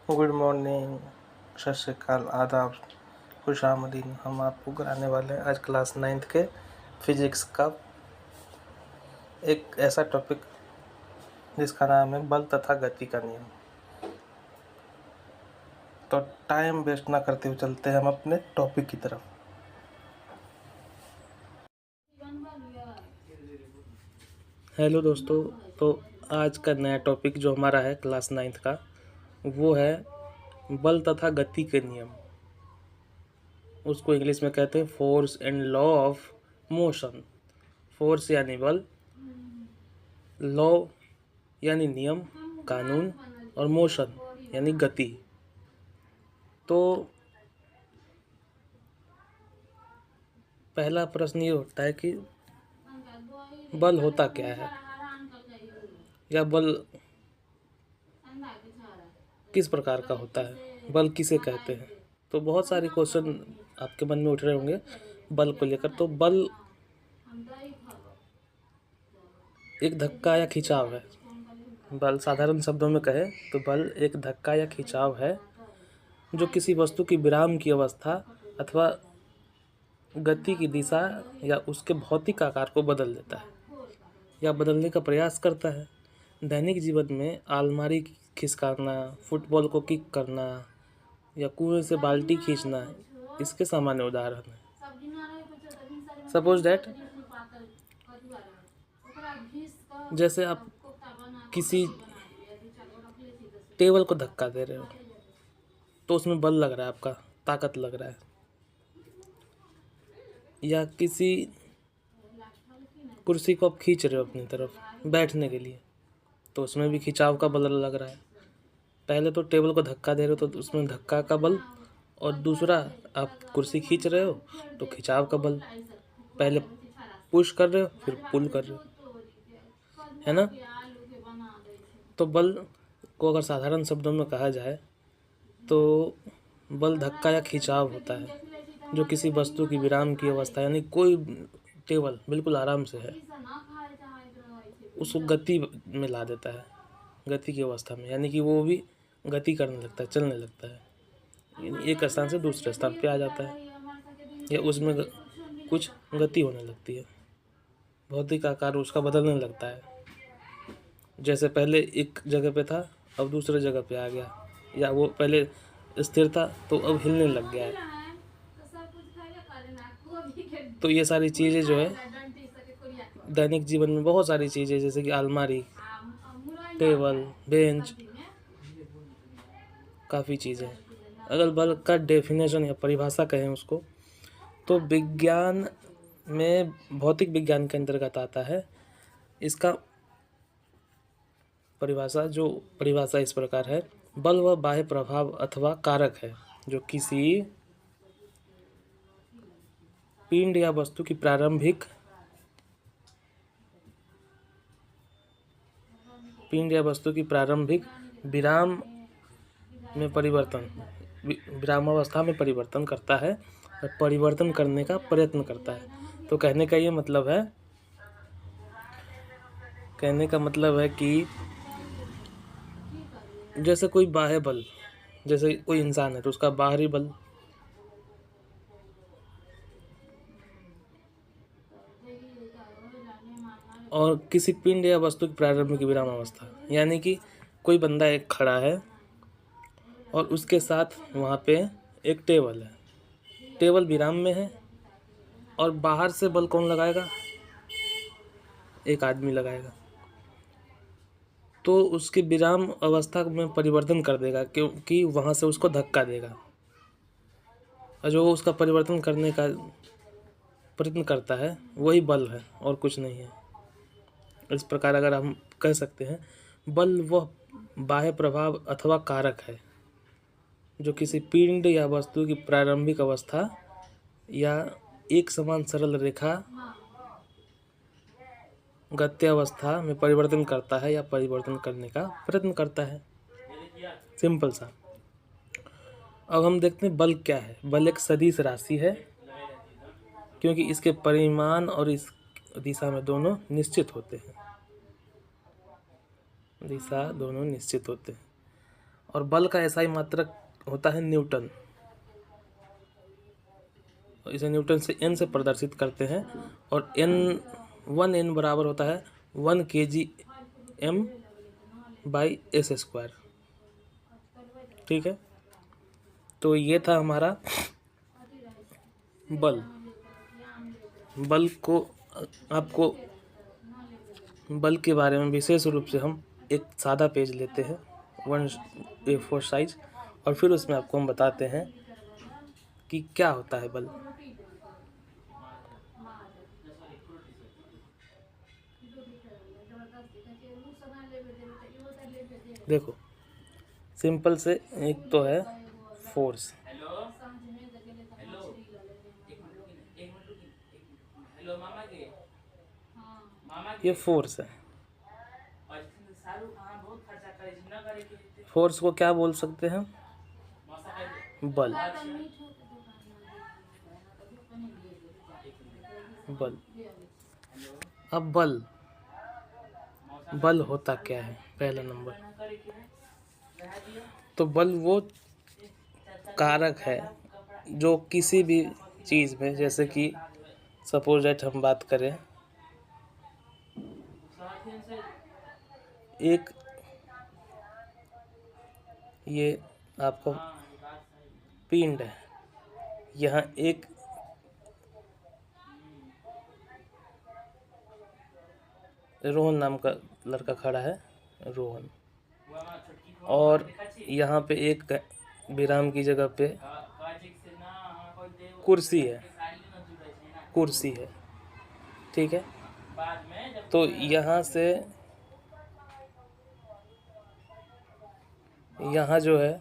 Good morning, सत श्री अकाल, आदाब, खुशामदीन। हम आपको कराने वाले हैं आज क्लास 9th के फिजिक्स का एक ऐसा टॉपिक जिसका नाम है बल तथा गति का नियम। तो टाइम वेस्ट ना करते हुए चलते हैं हम अपने टॉपिक की तरफ। हेलो दोस्तों, तो आज का नया टॉपिक जो हमारा है क्लास 9th का वो है बल तथा गति के नियम। उसको इंग्लिश में कहते हैं force and law of motion. Force यानी बल, लॉ यानी नियम, कानून, और मोशन यानी गति। तो पहला प्रश्न ये उठता है कि बल होता क्या है, या बल किस प्रकार का होता है, बल किसे कहते हैं। तो बहुत सारे क्वेश्चन आपके मन में उठ रहे होंगे बल को लेकर। तो बल एक धक्का या खिंचाव है। बल साधारण शब्दों में कहें तो बल एक धक्का या खिंचाव है जो किसी वस्तु की विराम की अवस्था अथवा गति की दिशा या उसके भौतिक आकार को बदल देता है या बदलने का प्रयास करता है। दैनिक जीवन में अलमारी खिसकाना, फुटबॉल को किक करना या कुएं से बाल्टी खींचना इसके सामान्य उदाहरण हैं। सपोज दैट, जैसे आप किसी टेबल को धक्का दे रहे हो तो उसमें बल लग रहा है, आपका ताकत लग रहा है। या किसी कुर्सी को आप खींच रहे हो अपनी तरफ बैठने के लिए तो उसमें भी खिंचाव का बल लग रहा है। पहले तो टेबल को धक्का दे रहे हो तो उसमें धक्का का बल, और दूसरा आप कुर्सी खींच रहे हो तो खिंचाव का बल। पहले पुश कर रहे हो फिर पुल कर रहे हो, है ना। तो बल को अगर साधारण शब्दों में कहा जाए तो बल धक्का या खिंचाव होता है जो किसी वस्तु की विराम की अवस्था, यानी कोई टेबल बिल्कुल आराम से है उसको गति में ला देता है, गति की अवस्था में, यानी कि वो भी गति करने लगता है, चलने लगता है, एक स्थान से दूसरे स्थान पे आ जाता है या उसमें कुछ गति होने लगती है, भौतिक आकार उसका बदलने लगता है। जैसे पहले एक जगह पे था अब दूसरे जगह पे आ गया, या वो पहले स्थिर था तो अब हिलने लग गया है। तो ये सारी चीज़ें जो है दैनिक जीवन में बहुत सारी चीज़ें, जैसे कि अलमारी, टेबल, बेंच, काफ़ी चीज़ें। अगर बल का डेफिनेशन या परिभाषा कहें उसको तो विज्ञान में भौतिक विज्ञान के अंतर्गत आता है। इसका परिभाषा इस प्रकार है: बल व बाह्य प्रभाव अथवा कारक है जो किसी पिंड या वस्तु की प्रारंभिक विराम में विरामावस्था में परिवर्तन करता है और परिवर्तन करने का प्रयत्न करता है। तो कहने का मतलब है कि जैसे कोई बाह्य बल, जैसे कोई इंसान है तो उसका बाहरी बल, और किसी पिंड या वस्तु की प्रारंभिक विराम अवस्था, यानी कि कोई बंदा एक खड़ा है और उसके साथ वहाँ पे एक टेबल है, टेबल विराम में है और बाहर से बल कौन लगाएगा, एक आदमी लगाएगा। तो उसकी विराम अवस्था में परिवर्तन कर देगा क्योंकि वहाँ से उसको धक्का देगा, और जो उसका परिवर्तन करने का प्रयत्न करता है वही बल है और कुछ नहीं है। इस प्रकार अगर हम कह सकते हैं बल वह बाह्य प्रभाव अथवा कारक है जो किसी पिंड या वस्तु की प्रारंभिक अवस्था या एक समान सरल रेखा गत्यावस्था में परिवर्तन करता है या परिवर्तन करने का प्रयत्न करता है। सिंपल सा। अब हम देखते हैं बल क्या है। बल एक सदिश राशि है क्योंकि इसके परिमाण और इस दिशा में दोनों निश्चित होते हैं, और बल का SI मात्रक होता है न्यूटन। इसे न्यूटन से N से प्रदर्शित करते हैं और N बराबर होता है 1 kgm/s²। ठीक है, तो ये था हमारा बल। बल को आपको बल के बारे में विशेष रूप से हम एक सादा पेज लेते हैं 1A4 साइज, और फिर उसमें आपको हम बताते हैं कि क्या होता है बल। देखो, सिंपल से एक तो है फोर्स। ये फोर्स है। फोर्स को क्या बोल सकते हैं? बल। बल। अब बल होता क्या है? पहला नंबर तो बल वो कारक है जो किसी भी चीज़ में, जैसे कि सपोज दैट हम बात करें, एक ये आपका पिंड है, यहाँ एक रोहन नाम का लड़का खड़ा है, रोहन, और यहाँ पे एक विराम की जगह पे कुर्सी है, कुर्सी है। ठीक है, तो यहाँ से यहाँ जो है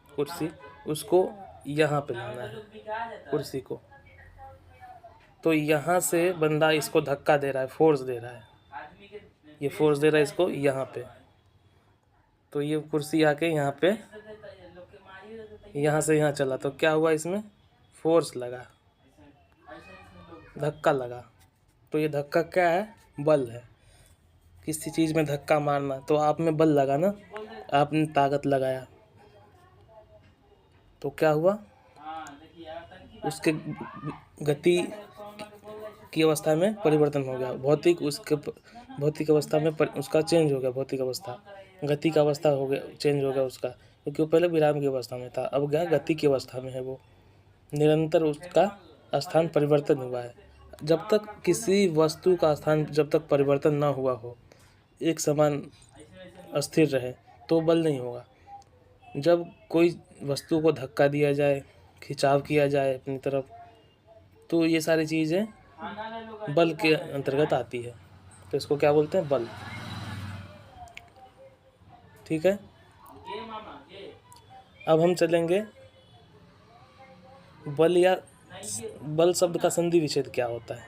कुर्सी, उसको यहाँ पे लाना है कुर्सी को। तो यहाँ से बंदा इसको धक्का दे रहा है, फोर्स दे रहा है, ये फोर्स दे रहा है इसको यहाँ पे। तो ये कुर्सी आके यहाँ पे, यहाँ से यहाँ चला, तो क्या हुआ? इसमें फोर्स लगा, धक्का लगा। तो ये धक्का क्या है? बल है। किसी चीज़ में धक्का मारना, तो आप में बल लगा ना, आपने ताकत लगाया, तो क्या हुआ? उसके गति की अवस्था में परिवर्तन हो गया, भौतिक अवस्था में उसका चेंज हो गया, भौतिक अवस्था, गति का अवस्था हो गया, चेंज हो गया उसका, क्योंकि वो पहले विराम की अवस्था में था, अब क्या गति की अवस्था में है। वो निरंतर उसका स्थान परिवर्तन हुआ है। जब तक किसी वस्तु का स्थान जब तक परिवर्तन ना हुआ हो, एक समान स्थिर रहे, तो बल नहीं होगा। जब कोई वस्तु को धक्का दिया जाए, खिंचाव किया जाए अपनी तरफ, तो ये सारी चीज़ें बल के अंतर्गत आती है, तो इसको क्या बोलते हैं? बल। ठीक है, अब हम चलेंगे बल शब्द का संधि विच्छेद क्या होता है,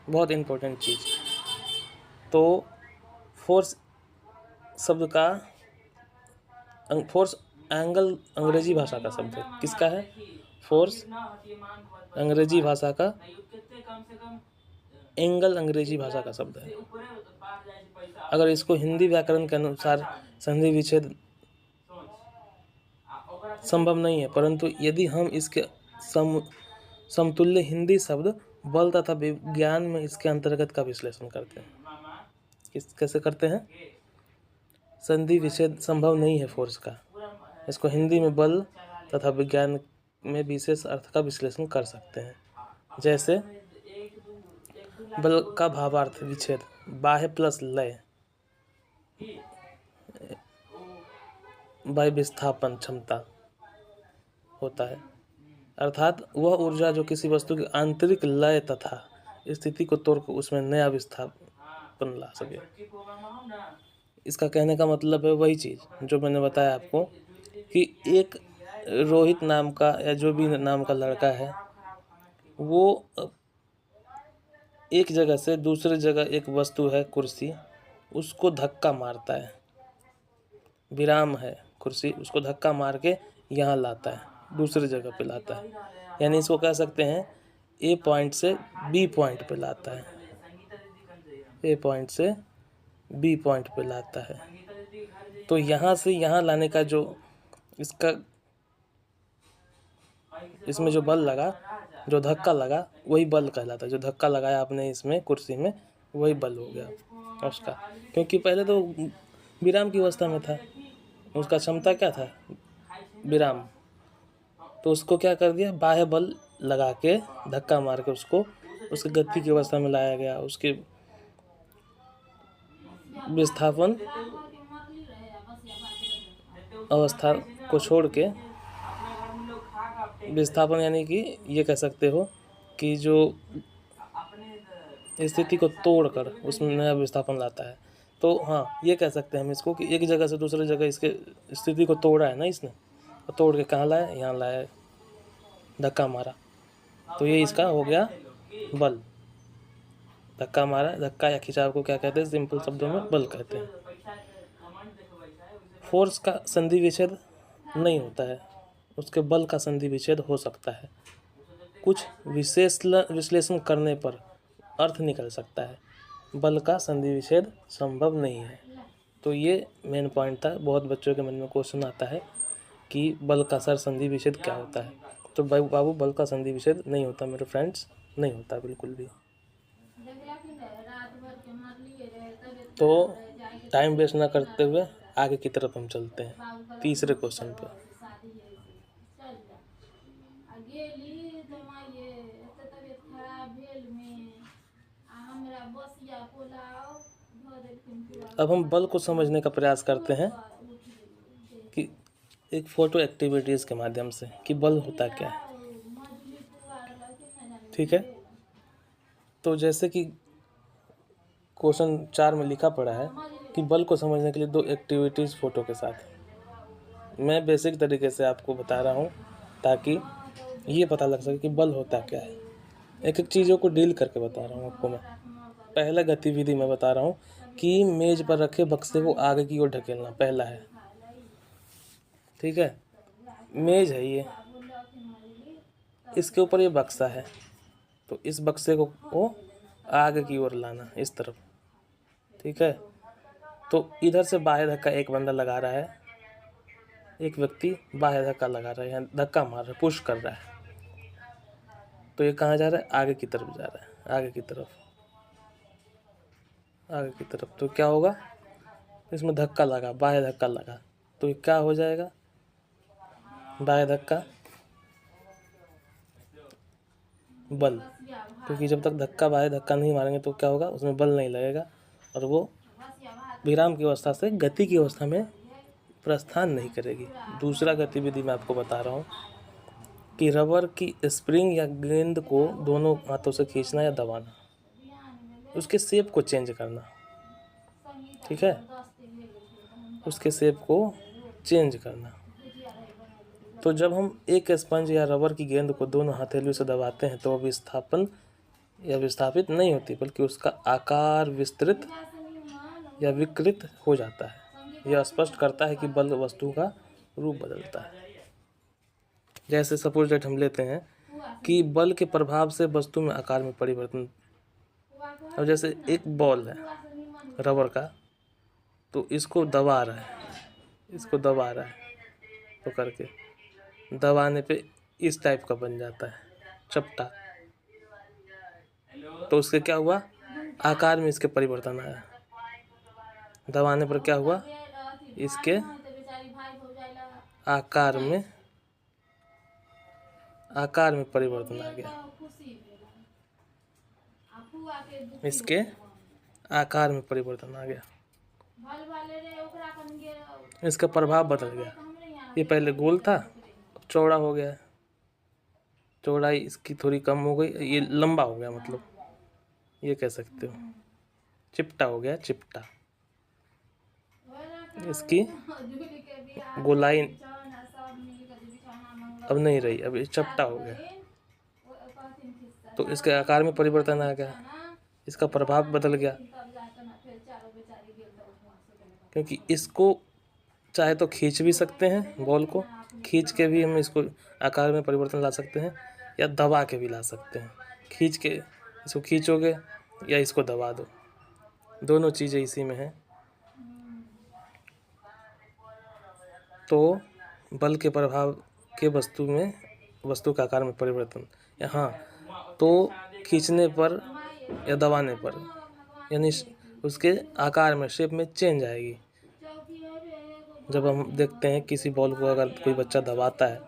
बहुत इम्पोर्टेंट चीज़। तो फोर्स शब्द का फोर्स एंगल अंग्रेजी भाषा का शब्द है। किसका है? फोर्स अंग्रेजी भाषा का, एंगल अंग्रेजी भाषा का शब्द है। अगर इसको हिंदी व्याकरण के अनुसार संधि विच्छेद संभव नहीं है, परंतु यदि हम इसके समतुल्य हिंदी शब्द बल तथा विज्ञान में इसके अंतर्गत का विश्लेषण करते हैं। कैसे करते हैं? संधि विच्छेद संभव नहीं है फोर्स का, इसको हिंदी में बल तथा विज्ञान में विशेष अर्थ का विश्लेषण कर सकते हैं। जैसे बल का भावार्थ विच्छेद बाह्य प्लस लय बाह्य विस्थापन क्षमता होता है, अर्थात वह ऊर्जा जो किसी वस्तु की आंतरिक लय तथा स्थिति को तोड़कर उसमें नया विस्थापन ला सके। इसका कहने का मतलब है वही चीज़ जो मैंने बताया आपको, कि एक रोहित नाम का या जो भी नाम का लड़का है, वो एक जगह से दूसरे जगह, एक वस्तु है कुर्सी, उसको धक्का मारता है, विराम है कुर्सी, उसको धक्का मार के यहाँ लाता है, दूसरी जगह पे लाता है। यानी इसको कह सकते हैं ए पॉइंट से बी पॉइंट पे लाता है, ए पॉइंट से बी पॉइंट पे लाता है। तो यहाँ से यहाँ लाने का जो इसका इसमें जो बल लगा, जो धक्का लगा, वही बल कहलाता है। जो धक्का लगाया आपने इसमें कुर्सी में, वही बल हो गया उसका। क्योंकि पहले तो विराम की अवस्था में था, उसका क्षमता क्या था, विराम। तो उसको क्या कर दिया, बाह्य बल लगा के धक्का मार के उसको उसकी गति की अवस्था में लाया गया। उसके विस्थापन अवस्था को छोड़ के, विस्थापन यानी कि ये कह सकते हो कि जो स्थिति को तोड़कर उसमें नया विस्थापन लाता है। तो हाँ, ये कह सकते हैं हम इसको कि एक जगह से दूसरी जगह इसके स्थिति को तोड़ा है ना इसने, और तोड़ के कहाँ लाया, यहाँ लाया, धक्का मारा। तो ये इसका हो गया बल। धक्का मारा, धक्का या खिंचाव को क्या कहते हैं, सिंपल शब्दों में बल कहते हैं। फोर्स का संधि विच्छेद नहीं होता है, उसके बल का संधि विच्छेद हो सकता है। कुछ विश्लेषण करने पर अर्थ निकल सकता है, बल का संधि विच्छेद संभव नहीं है। तो ये मेन पॉइंट था। बहुत बच्चों के मन में क्वेश्चन आता है कि बल का सर संधि विच्छेद क्या होता है। तो बाबू, बल का संधि विच्छेद नहीं होता मेरे फ्रेंड्स, नहीं होता बिल्कुल भी। तो टाइम वेस्ट ना करते हुए आगे की तरफ हम चलते हैं तीसरे क्वेश्चन पे। अब हम बल को समझने का प्रयास करते हैं कि एक फोटो एक्टिविटीज़ के माध्यम से कि बल होता क्या है। ठीक है, तो जैसे कि क्वेश्चन 4 में लिखा पड़ा है कि बल को समझने के लिए 2 एक्टिविटीज़ फोटो के साथ। मैं बेसिक तरीके से आपको बता रहा हूँ ताकि ये पता लग सके कि बल होता क्या है। एक एक चीज़ों को डील करके बता रहा हूँ आपको मैं। पहला गतिविधि मैं बता रहा हूँ कि मेज पर रखे बक्से को आगे की ओर ढकेलना, पहला है। ठीक है, मेज है ये, इसके ऊपर ये बक्सा है, तो इस बक्से को आगे की ओर लाना, इस तरफ। ठीक है, तो इधर से बाह्य धक्का एक बंदा लगा रहा है, एक व्यक्ति बाह्य धक्का लगा रहा है, यहाँ धक्का मार रहा है, पुश कर रहा है। तो ये कहाँ जा रहा है, आगे की तरफ जा रहा है, आगे की तरफ, आगे की तरफ। तो क्या होगा, इसमें धक्का लगा, बाह्य धक्का लगा, तो ये क्या हो जाएगा, बाह्य धक्का बल। क्योंकि जब तक धक्का बाह्य धक्का नहीं मारेंगे तो क्या होगा, उसमें बल नहीं लगेगा और वो विराम की अवस्था से गति की अवस्था में प्रस्थान नहीं करेगी। दूसरा गतिविधि मैं आपको बता रहा हूँ कि रबर की स्प्रिंग या गेंद को दोनों हाथों से खींचना या दबाना, उसके शेप को चेंज करना। ठीक है, उसके शेप को चेंज करना। तो जब हम एक स्पंज या रबर की गेंद को दोनों हथेलियों से दबाते हैं तो वह विस्थापन या विस्थापित नहीं होती, बल्कि उसका आकार विस्तृत या विकृत हो जाता है। यह स्पष्ट करता है कि बल वस्तु का रूप बदलता है। जैसे सपोज दैट हम लेते हैं कि बल के प्रभाव से वस्तु में आकार में परिवर्तन। अब जैसे एक बॉल है रबर का, तो इसको दबा रहा है, इसको दबा रहा है, तो करके दबाने पे इस टाइप का बन जाता है, चपटा। तो उसके क्या हुआ, आकार में इसके परिवर्तन आया। दबाने पर क्या हुआ, इसके आकार में परिवर्तन आ गया, इसके आकार में परिवर्तन आ गया, इसका प्रभाव बदल गया। ये पहले गोल था, चौड़ा हो गया, चौड़ाई इसकी थोड़ी कम हो गई, ये लंबा हो गया, मतलब ये कह सकते हो चिपटा हो गया, चिपटा। इसकी गोलाई अब नहीं रही, अब ये चपटा हो गया। तो इसके आकार में परिवर्तन आ गया, इसका प्रभाव बदल गया। क्योंकि इसको चाहे तो खींच भी सकते हैं, बॉल को खींच के भी हम इसको आकार में परिवर्तन ला सकते हैं, या दबा के भी ला सकते हैं। खींच के इसको खींचोगे या इसको दबा दो, दोनों चीज़ें इसी में हैं। तो बल के प्रभाव के वस्तु के आकार में परिवर्तन। यहाँ तो खींचने पर या दबाने पर यानी उसके आकार में, शेप में चेंज आएगी। जब हम देखते हैं किसी बॉल को अगर कोई बच्चा दबाता है,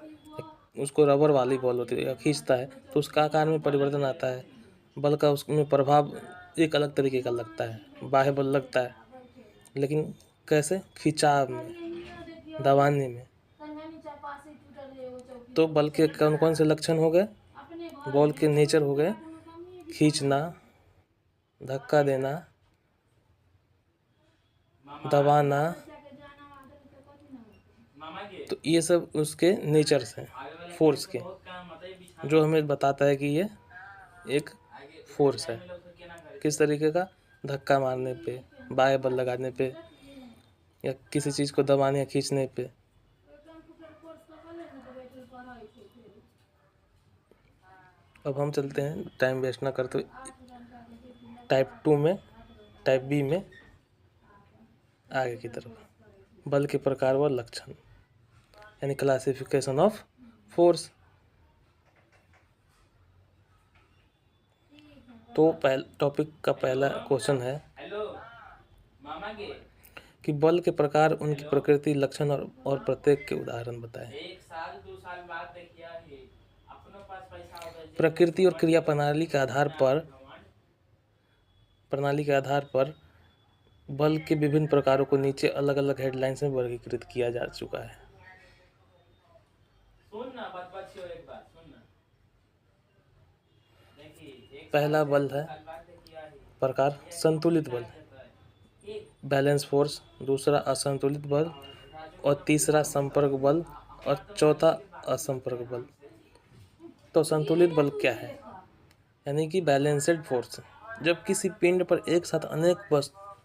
उसको रबर वाली बॉल होती है, या खींचता है तो उसका आकार में परिवर्तन आता है। बल का उसमें प्रभाव एक अलग तरीके का लगता है, बाह्य बल लगता है, लेकिन कैसे? खिंचाव में, दबाने में। तो बल के कौन कौन से लक्षण हो गए? बॉल के नेचर हो गए खींचना, धक्का देना, दबाना। तो ये सब उसके नेचर्स हैं, फोर्स के, जो हमें बताता है कि ये एक फोर्स है। किस तरीके का? धक्का मारने पे, बाह्य बल लगाने पे, या किसी चीज़ को दबाने या खींचने पे। अब हम चलते हैं, टाइम वेस्ट ना करते, टाइप 2 में, टाइप बी में आगे की तरफ। बल के प्रकार व लक्षण यानी क्लासिफिकेशन ऑफ फोर्स। तो टॉपिक का पहला क्वेश्चन है कि बल के प्रकार, उनकी प्रकृति, लक्षण और प्रत्येक के उदाहरण बताएं। प्रकृति और क्रिया प्रणाली के आधार पर बल के विभिन्न प्रकारों को नीचे अलग अलग हेडलाइंस में वर्गीकृत किया जा चुका है। पहला बल है प्रकार संतुलित बल, बैलेंस फोर्स, दूसरा असंतुलित बल, और तीसरा संपर्क बल, और चौथा असंपर्क बल। तो संतुलित बल क्या है? यानी कि बैलेंस्ड फोर्स। जब किसी पिंड पर एक साथ अनेक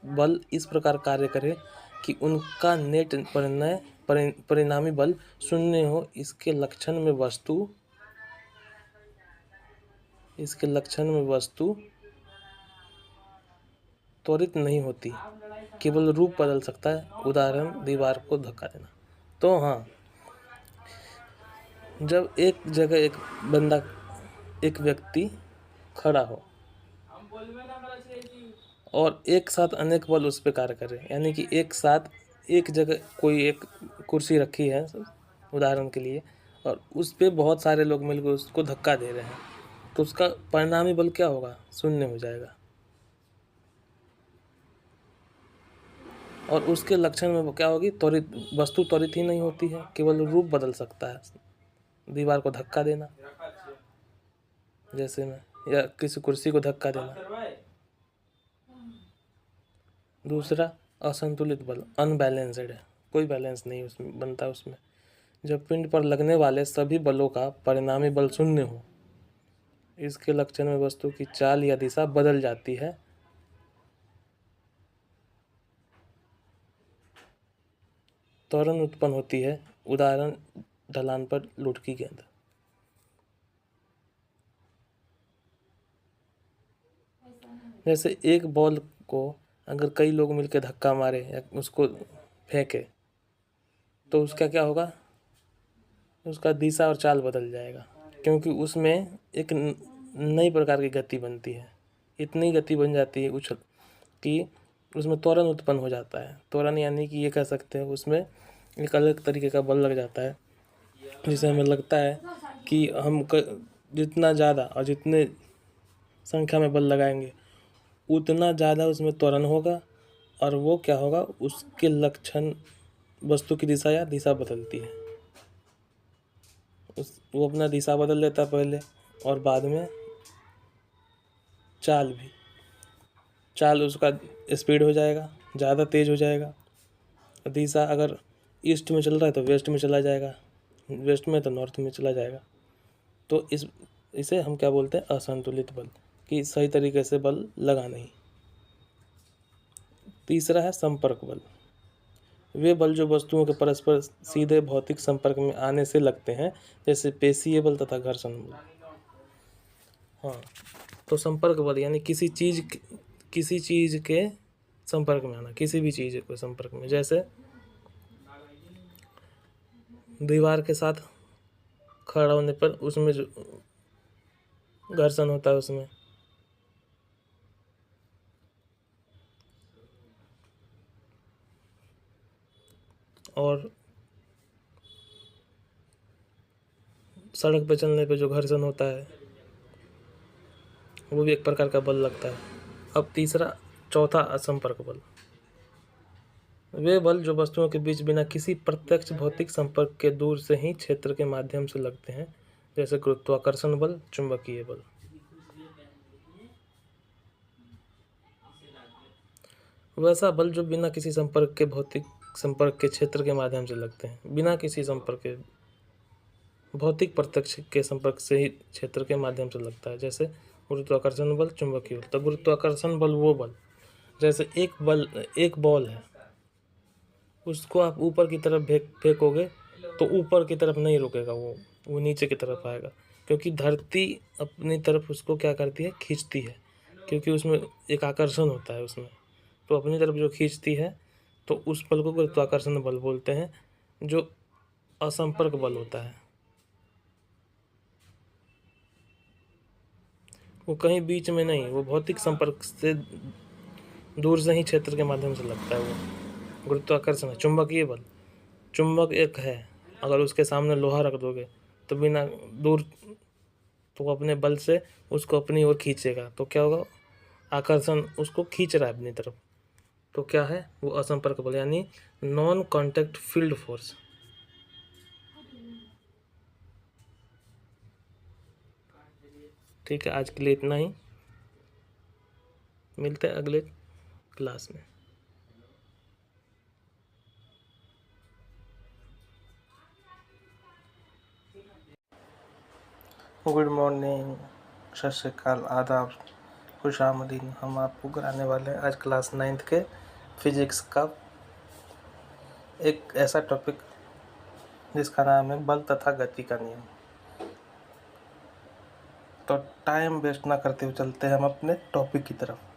बल इस प्रकार कार्य करे कि उनका नेट परिणामी बल शून्य हो, इसके लक्षण में वस्तु त्वरित नहीं होती, केवल रूप बदल सकता है। उदाहरण, दीवार को धक्का देना। तो हाँ, जब एक जगह एक व्यक्ति खड़ा हो और एक साथ अनेक बल उस पर कार्य करे, यानी कि एक साथ एक जगह कोई एक कुर्सी रखी है उदाहरण के लिए, और उस पर बहुत सारे लोग मिलकर उसको धक्का दे रहे हैं, तो उसका परिणामी बल क्या होगा? शून्य हो जाएगा। और उसके लक्षण में वो क्या होगी? वस्तु त्वरित ही नहीं होती है, केवल रूप बदल सकता है। दीवार को धक्का देना जैसे में, या किसी कुर्सी को धक्का देना। दूसरा असंतुलित बल, अनबैलेंस्ड है, कोई बैलेंस नहीं उसमें बनता। उसमें जब पिंड पर लगने वाले सभी बलों का परिणामी बल शून्य हो, इसके लक्षण में वस्तु की चाल या दिशा बदल जाती है। त्वरण उत्पन्न होती है। उदाहरण, ढलान पर लुढ़की गेंद। जैसे एक बॉल को अगर कई लोग मिलकर धक्का मारे या उसको फेंके, तो उसका क्या होगा? उसका दिशा और चाल बदल जाएगा, क्योंकि उसमें एक नई प्रकार की गति बनती है। इतनी गति बन जाती है उछल कि उसमें त्वरण उत्पन्न हो जाता है। त्वरण यानी कि ये कह सकते हैं उसमें एक अलग तरीके का बल लग जाता है, जिसे हमें लगता है कि हम जितना ज़्यादा और जितने संख्या में बल लगाएंगे उतना ज़्यादा उसमें त्वरण होगा, और वो क्या होगा? उसके लक्षण, वस्तु की दिशा या दिशा बदलती है। वो अपना दिशा बदल लेता है पहले, और बाद में चाल उसका स्पीड हो जाएगा, ज़्यादा तेज हो जाएगा। दिशा अगर ईस्ट में चल रहा है तो वेस्ट में चला जाएगा, वेस्ट में तो नॉर्थ में चला जाएगा। तो इसे हम क्या बोलते हैं? असंतुलित बल, कि सही तरीके से बल लगा नहीं। तीसरा है संपर्क बल। वे बल जो वस्तुओं के परस्पर सीधे भौतिक संपर्क में आने से लगते हैं, जैसे पेशीय बल तथा घर्षण बल। हाँ, तो संपर्क बल यानी किसी चीज़ के संपर्क में आना, किसी भी चीज़ के संपर्क में। जैसे दीवार के साथ खड़ा होने पर उसमें जो घर्षण होता है उसमें, और सड़क पे चलने पे जो घर्षण होता है वो भी एक प्रकार का बल लगता है। अब चौथा असंपर्क बल। वे बल जो वस्तुओं के बीच बिना किसी प्रत्यक्ष भौतिक संपर्क के दूर से ही क्षेत्र के माध्यम से लगते हैं, जैसे गुरुत्वाकर्षण बल, चुंबकीय बल। वैसा बल जो बिना किसी संपर्क के भौतिक संपर्क के क्षेत्र के माध्यम से लगते हैं, बिना किसी संपर्क के भौतिक प्रत्यक्ष के संपर्क से ही क्षेत्र के माध्यम से लगता है, जैसे गुरुत्वाकर्षण बल, चुंबकीय बल। तो गुरुत्वाकर्षण बल वो बल, जैसे एक बॉल है, उसको आप ऊपर की तरफ फेंकोगे तो ऊपर की तरफ नहीं रुकेगा, वो नीचे की तरफ आएगा, क्योंकि धरती अपनी तरफ उसको क्या करती है, खींचती है, क्योंकि उसमें एक आकर्षण होता है उसमें, तो अपनी तरफ जो खींचती है तो उस बल को गुरुत्वाकर्षण बल बोलते हैं, जो असंपर्क बल होता है। वो कहीं बीच में नहीं, वो भौतिक संपर्क से दूर से ही क्षेत्र के माध्यम से लगता है वो गुरुत्वाकर्षण है। चुंबकीय बल, चुंबक एक है, अगर उसके सामने लोहा रख दोगे तो बिना दूर तो वो अपने बल से उसको अपनी ओर खींचेगा, तो क्या होगा, आकर्षण उसको खींच रहा है अपनी तरफ, तो क्या है वो असंपर्क बल, यानी नॉन कॉन्टैक्ट फील्ड फोर्स। ठीक है, आज के लिए इतना ही, मिलते हैं अगले क्लास में। गुड मॉर्निंग, सत श्री अकाल, आदाब, खुश आमदीद। हम आपको कराने वाले हैं आज क्लास 9th के फिजिक्स का एक ऐसा टॉपिक जिसका नाम है बल तथा गति का नियम। तो टाइम वेस्ट ना करते हुए चलते हैं हम अपने टॉपिक की तरफ।